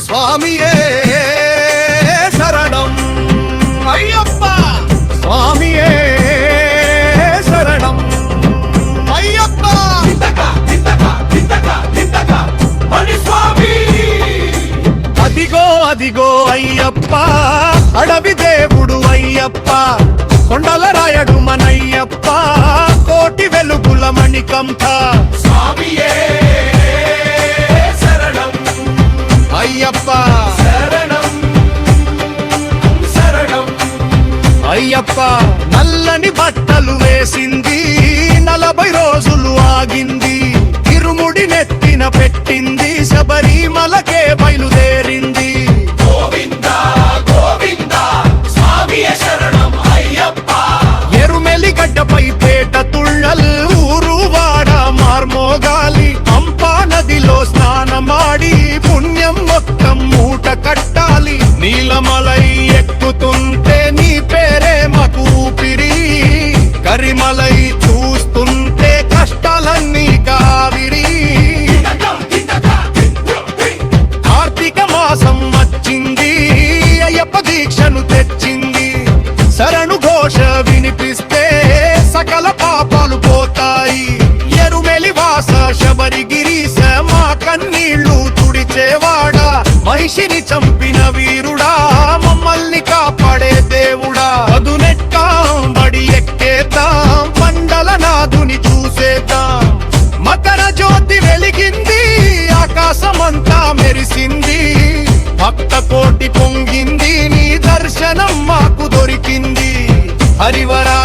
స్వామియే శరణం అయ్యప్ప స్వామియే శరణం అయ్యప్ప అదిగో అదిగో అయ్యప్ప అడవి దేవుడు అయ్యప్ప కొండల రాయడు మనయ్యప్ప కోటి వెలుగుల మణికంఠ స్వామియే శరణం అయ్యప్ప శరణం శరణం అయ్యప్ప నల్లని బట్టలు వేసింది 40 రోజులు ఆగింది ఇరుముడి నెత్తిన పెట్టింది శబరిమలకే బయలుదేరింది గోవింద గోవింద స్వామియే శరణం అయ్యప్ప ఎరుమెలి గడ్డపై పేట తుళ్ళల్ ఊరు వాడ మార్మోగాలి పంపా నదిలో స్నానమాడి పుణ్యం మొత్తం మూట కట్టాలి నీలమలై ఎక్కుతుంటే నీ పేరే మాకు ఊపిరి కరిమలై చూస్తుంటే కష్టాలన్నీ కావిరి కార్తీక మాసం వచ్చింది అయ్యప్ప దీక్షను తెచ్చింది శరణు ఘోష వినిపిస్తే సకల పాపాలు పోతాయి ఎరుమెలి వాస శబరిగిరీశ మా కన్నీళ్లు తుడిచేవాడా మహిషిని చంపిన వీరుడా మమ్మల్ని కాపాడే దేవుడా అదునెట్టాం బడి ఎక్కేద్దాం పండల నాదుని చూసేద్దాం మకర జ్యోతి వెలిగింది ఆకాశమంతా మెరిసింది భక్త కోటి పొంగింది నీ దర్శనం మాకు దొరికింది హరివరా